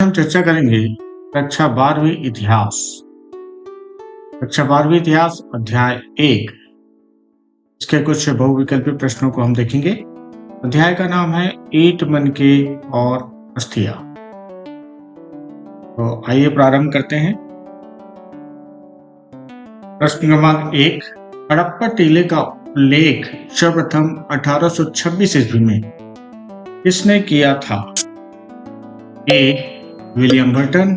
हम चर्चा करेंगे कक्षा 12वीं इतिहास। कक्षा 12वीं इतिहास अध्याय 1। इसके कुछ बहुविकल्पी प्रश्नों को हम देखेंगे। अध्याय का नाम है ईंट मनके और अस्थियां। तो आइए प्रारंभ करते हैं। प्रश्न क्रमांक 1, हड़प्पा टीले का उल्लेख सर्वप्रथम 1826 ईस्वी में किसने किया था? A. William Burton,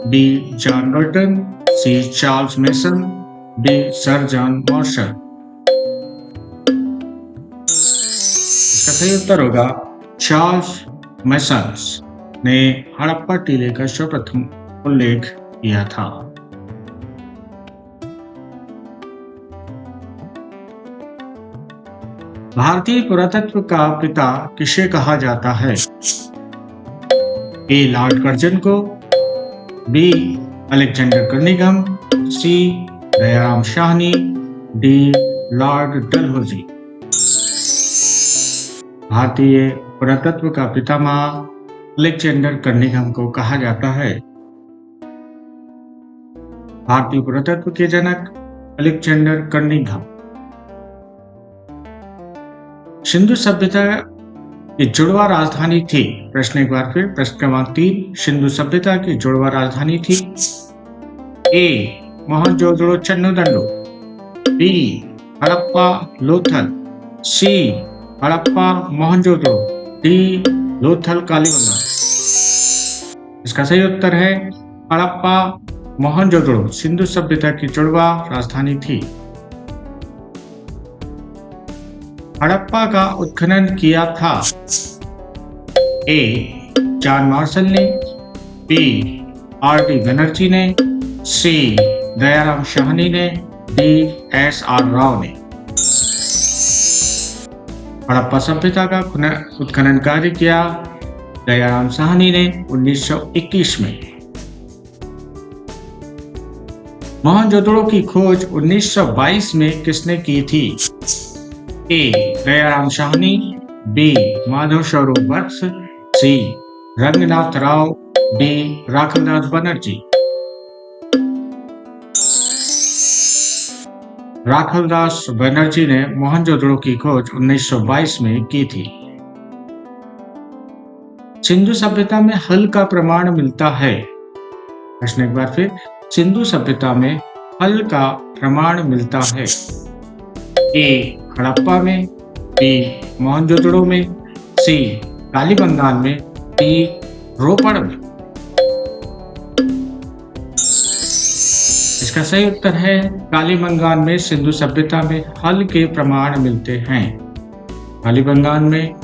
B. John Burton, C. Charles Mason, D. Sir John Marshall. इसका सही उत्तर होगा चार्ल्स मेसन ने हड़प्पा टीले का सर्वप्रथम उल्लेख किया था। भारतीय पुरातत्व का पिता किसे कहा जाता है? ए. लॉर्ड कर्जन को, बी. अलेक्जेंडर कर्निघन, सी. दयाराम साहनी, डी. लॉर्ड डलहौजी। भारतीय पुरातत्व का पितामह अलेक्जेंडर कर्निघन को कहा जाता है। भारतीय पुरातत्व के जनक अलेक्जेंडर कर्निघन। सिंधु सभ्यता की जुड़वा राजधानी थी। प्रश्न एक बार फिर, प्रश्न क्रमांक 3, सिंधु सभ्यता की जुड़वा राजधानी थी। ए. मोहनजोदड़ो चन्नूदंडो, बी. हड़प्पा लोथल, सी. हड़प्पा मोहनजोदड़ो, डी. लोथल कालीबंगा। इसका सही उत्तर है हड़प्पा मोहनजोदड़ो सिंधु सभ्यता की जुड़वा राजधानी थी। हड़प्पा का उत्खनन किया था। ए. जॉन मार्शल ने, बी. आर.डी. बनर्जी ने, सी. दयाराम साहनी ने, डी. एस.आर. राव ने। हड़प्पा सभ्यता का उत्खनन कार्य किया दयाराम साहनी ने 1921 में। मोहनजोदड़ो की खोज 1922 में किसने की थी? ए. दयाराम साहनी, बी. माधव स्वरूप वत्स, सी. रंगनाथ राव, डी. राखलदास बनर्जी। राखलदास बनर्जी ने मोहनजोदड़ो की खोज 1922 में की थी। सिंधु सभ्यता में हल का प्रमाण मिलता है। प्रश्न एक बार फिर, सिंधु सभ्यता में हल का प्रमाण मिलता है। ए. हड़प्पा में, बी. मोहनजोदड़ो में, सी. कालीबंगान में, डी. रोपड़ में। इसका सही उत्तर है कालीबंगान में सिंधु सभ्यता में हल के प्रमाण मिलते हैं। कालीबंगान में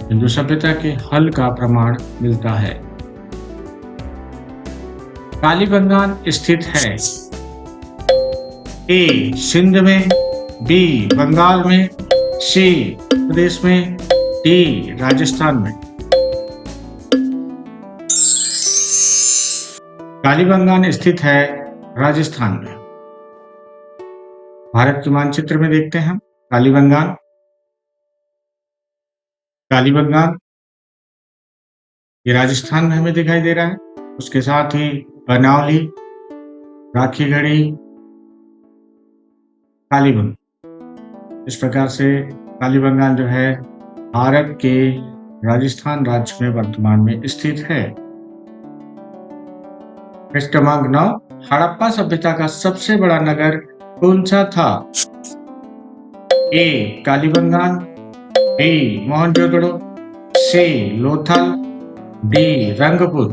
सिंधु सभ्यता के हल का प्रमाण मिलता है। कालीबंगान स्थित है ए. सिंध में, बी. बंगाल में, सी. प्रदेश में, डी. राजस्थान में। कालीबंगान स्थित है राजस्थान में। भारत के मानचित्र में देखते हैं कालीबंगान। कालीबंगान ये राजस्थान में हमें दिखाई दे रहा है। उसके साथ ही बनावली, राखीगढ़ी, कालीबंगान, इस प्रकार से कालीबंगान जो है भारत के राजस्थान राज्य में वर्तमान में स्थित है। प्रश्न क्रमांक 9, हड़प्पा सभ्यता का सबसे बड़ा नगर कौन सा था? ए. कालीबंगान, बी. मोहनजोदड़ो, सी. लोथल, डी. रंगपुर।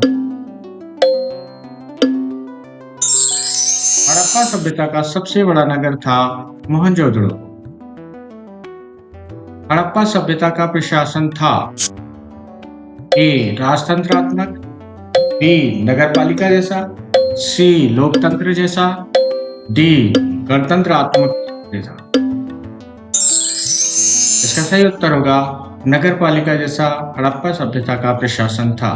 हड़प्पा सभ्यता का सबसे बड़ा नगर था मोहनजोदड़ो। हड़प्पा सभ्यता का प्रशासन था ए. राजतंत्रात्मक, बी. नगरपालिका जैसा, सी. लोकतंत्र जैसा, डी. गणतंत्रात्मक जैसा। इसका सही उत्तर होगा नगरपालिका जैसा हड़प्पा सभ्यता का प्रशासन था।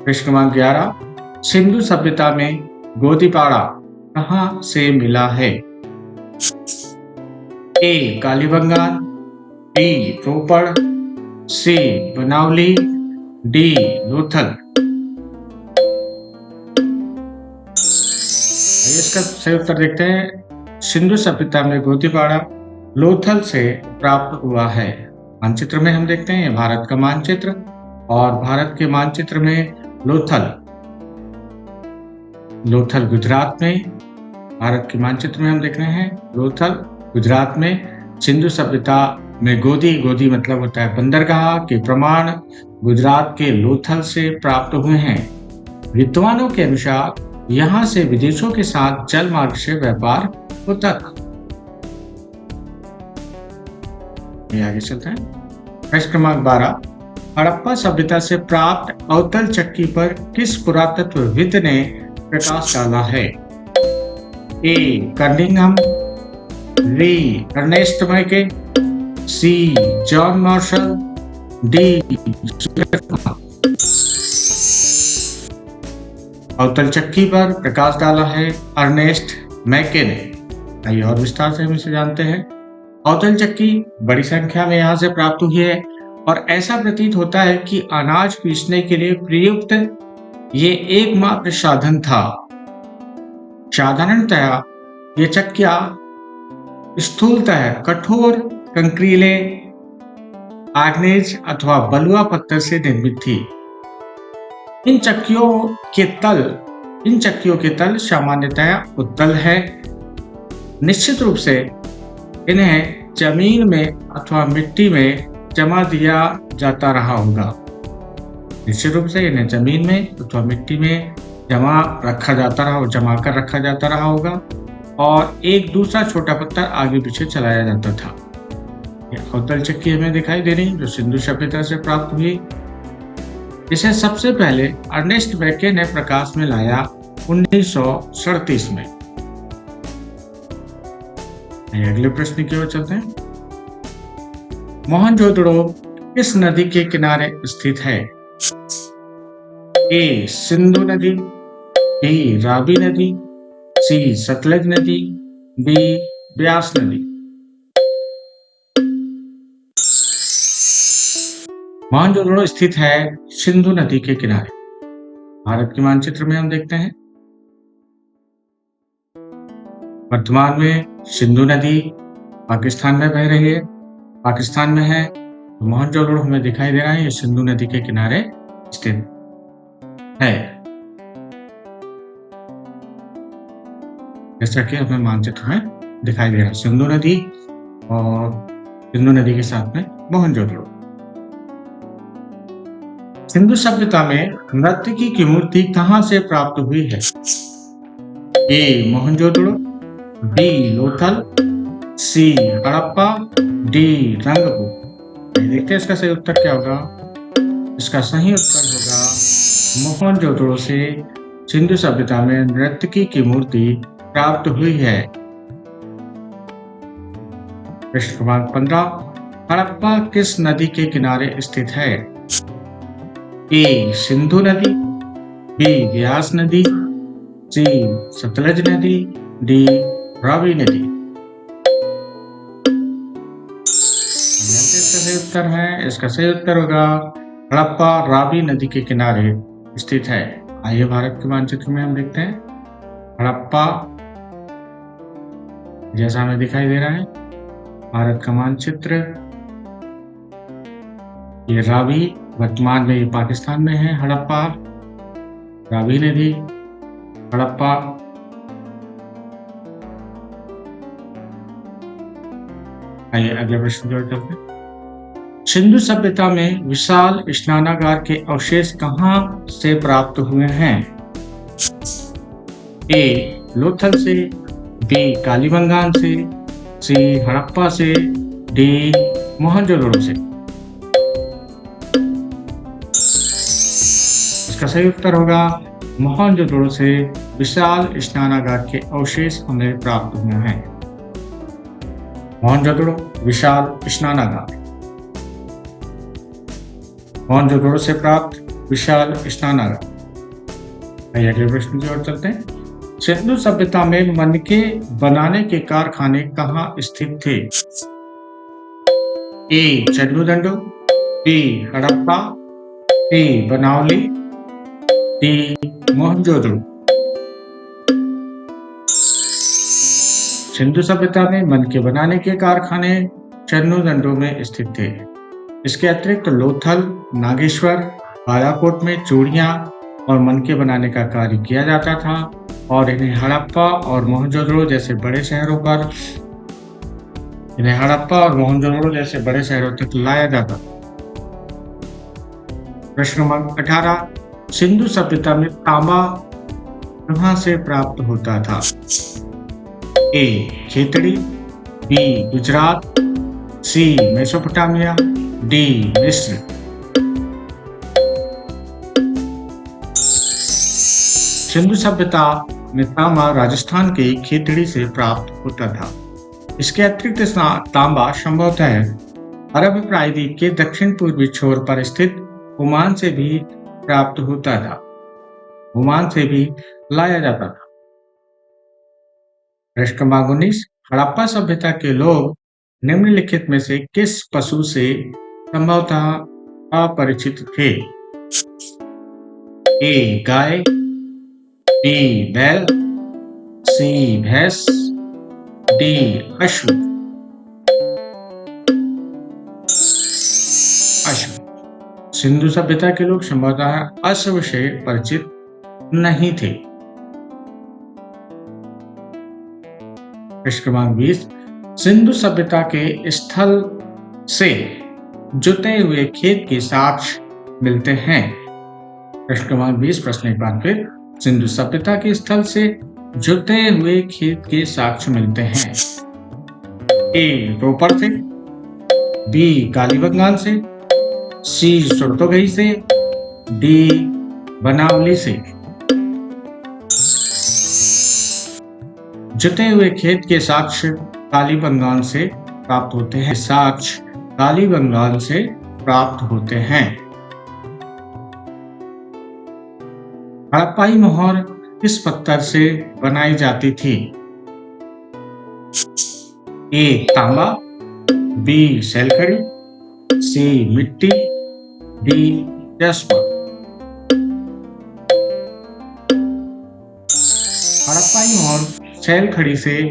प्रश्न क्रमांक 11, सिंधु सभ्यता में गोदीपाड़ा कहां से मिला है? ए. कालीबंगान, बी. रोपड़, सी. बनावली, डी लोथल। इसका सही उत्तर देखते हैं। सिंधु सभ्यता में गोदीपाड़ा लोथल से प्राप्त हुआ है। मानचित्र में हम देखते हैं भारत का मानचित्र, और भारत के मानचित्र में लोथल गुजरात में, भारत के मानचित्र में हम देख रहे हैं लोथल गुजरात में। सिंधु सभ्यता में गोदी मतलब होता है बंदरगाह के प्रमाण गुजरात के लोथल से प्राप्त हुए हैं। विद्वानों के अनुसार यहाँ से विदेशों के साथ जल मार्ग से व्यापार होता था। आगे चलते हैं। प्रश्न क्रमांक 12, हड़प्पा सभ्यता से प्राप्त अवतल चक्की पर किस पुरातत्वविद ने प्रकाश डाला है? ए कर्निंघम, बी अर्नेस्ट मैके, सी जॉन मार्शल, डी अवतल चक्की पर प्रकाश डाला है अर्नेस्ट मैके ने। आइए और विस्तार से हम इसे जानते हैं। अवतल चक्की बड़ी संख्या में यहाँ से प्राप्त हुई है, और ऐसा प्रतीत होता है कि अनाज पीसने के लिए प्रयुक्त ये एकमात्र साधन था। साधारणतया ये चक्कियां स्थूलतः कठोर कंक्रीले, आग्नेज अथवा बलुआ पत्थर से निर्मित थी। इन चक्कियों के तल सामान्यतः उत्तल है। निश्चित रूप से इन्हें जमीन में अथवा मिट्टी में जमा दिया जाता रहा होगा। निश्चित रूप से इन्हें जमीन में अथवा मिट्टी में जमा कर रखा जाता रहा होगा, और एक दूसरा छोटा पत्थर आगे पीछे चलाया जाता था। अवतल चक्की हमें दिखाई दे रही जो सिंधु सभ्यता से प्राप्त हुई। इसे सबसे पहले अर्नेस्ट मैके ने प्रकाश में लाया 1937 में। अगले प्रश्न की ओर चलते हैं। मोहनजोदड़ो किस नदी के किनारे स्थित है? ए सिंधु नदी, बी रावी नदी, सी सतलज नदी, डी ब्यास नदी। मोहनजोदड़ो स्थित है सिंधु नदी के किनारे। भारत के मानचित्र में हम देखते हैं वर्तमान में सिंधु नदी पाकिस्तान में बह रही है, पाकिस्तान में है। तो मोहनजोदड़ो हमें दिखाई दे रहा है ये सिंधु नदी के किनारे स्थित है, जैसा कि हमें मानचित्र में दिखाई दे रहा है। सिंधु नदी और सिंधु नदी के साथ में मोहनजोदड़ो। सिंधु सभ्यता में नर्तकी की मूर्ति कहां से प्राप्त हुई है? ए मोहनजोदड़ो, बी लोथल, सी हड़प्पा, डी रंगभूमि। देखते हैं इसका सही उत्तर क्या होगा। इसका सही उत्तर होगा मोहनजोदड़ो से सिंधु सभ्यता में नर्तकी की मूर्ति प्राप्त हुई है। प्रश्न क्रमांक 15, हड़प्पा किस नदी के किनारे स्थित है? ए सिंधु नदी, बी ब्यास नदी, सी सतलज नदी, डी रावी नदी। इसका सही उत्तर है, इसका सही उत्तर होगा हड़प्पा रावी नदी के किनारे स्थित है। आइए भारत के मानचित्र में हम देखते हैं हड़प्पा जैसा हमें दिखाई दे रहा है। भारत का मानचित्र, ये रावी वर्तमान में ये पाकिस्तान में है। हड़प्पा रावी नदी, हड़प्पा। आइए अगले प्रश्न की ओर चलते हैं। सिंधु सभ्यता में विशाल स्नानागार के अवशेष कहां से प्राप्त हुए हैं? ए लोथल से, बी कालीबंगान से, सी हड़प्पा से, डी मोहनजोदड़ो से। इसका सही उत्तर होगा मोहनजोदड़ो से विशाल स्नानागार के अवशेष हमें प्राप्त हुए हैं। मोहनजोदड़ो विशाल स्नानागार, मोहनजोदड़ो से प्राप्त विशाल स्नानागार। आइए अगले प्रश्न की ओर चलते हैं। सिंधु सभ्यता में मटके बनाने के कारखाने कहाँ स्थित थे? ए चंडूदंडो, बी हड़प्पा, ए बनावली, डी मोहनजोदड़ो। सिंधु सभ्यता में मनके बनाने के कारखाने चन्नू-दंडो में स्थित थे। इसके अतिरिक्त लोथल, नागेश्वर, बालाकोट में चूड़ियां और मनके बनाने का कार्य किया जाता था और इन्हें हड़प्पा और मोहनजोदड़ो जैसे बड़े शहरों तक लाया जाता था। प्रश्न नंबर 18, सिंधु सभ्यता में तांबा कहां से प्राप्त होता था? ए खेतड़ी, बी गुजरात, सी मेसोपोटामिया, डी मिस्र। सिंधु सभ्यता में तांबा राजस्थान के खेतड़ी से प्राप्त होता था। इसके अतिरिक्त तांबा संभवतः अरब प्रायद्वीप के दक्षिण पूर्वी छोर पर स्थित ओमान से भी प्राप्त होता था, ओमान से भी लाया जाता था। प्रश्न नंबर 19, हड़प्पा सभ्यता के लोग निम्नलिखित में से किस पशु से संभवतः अपरिचित थे? ए गाय, बी बैल, सी भैंस, डी अश्व। सिंधु सभ्यता के लोग संभवतः अश्व से परिचित नहीं थे। प्रश्न नंबर 20, सिंधु सभ्यता के स्थल से जुते हुए खेत के साक्ष्य मिलते हैं। प्रश्न नंबर 20 प्रश्न एक बार फिर, सिंधु सभ्यता के स्थल से जुते हुए खेत के साक्ष्य मिलते हैं। ए रोपड़ से, बी कालीबंगान से, सी सुरतोगई से, डी बनावली से। जुटे हुए खेत के साक्ष्य कालीबंगान से प्राप्त होते हैं। साक्ष्य कालीबंगान से प्राप्त होते हैं। हड़प्पाई मोहर किस पत्थर से बनाई जाती थी? ए तांबा, बी सैलखड़ी, सी मिट्टी, डी जस्पर। हड़प्पाई मोहर सैलखड़ी से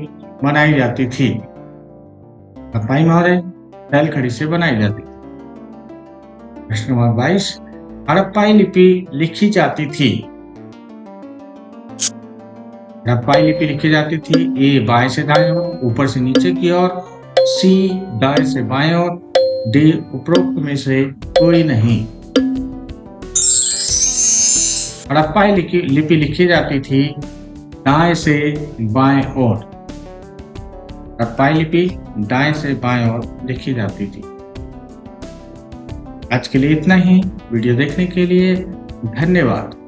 बनाई जाती थी। हड़प्पाई मोहर सैलखड़ी से बनाई जाती थी। प्रश्न नंबर 22, हड़प्पाई लिपि लिखी जाती थी। हड़प्पाई लिपि लिखी जाती थी। ए बाएं से दाएं ओर, ऊपर से नीचे की ओर, सी दाएं से बाएं ओर, डी उपरोक्त में से कोई नहीं। हड़प्पाई लिपि लिखी जाती थी दाएं से बाएं ओर। हड़प्पाई लिपि दाएं से बाएं ओर लिखी जाती थी। आज के लिए इतना ही। वीडियो देखने के लिए धन्यवाद।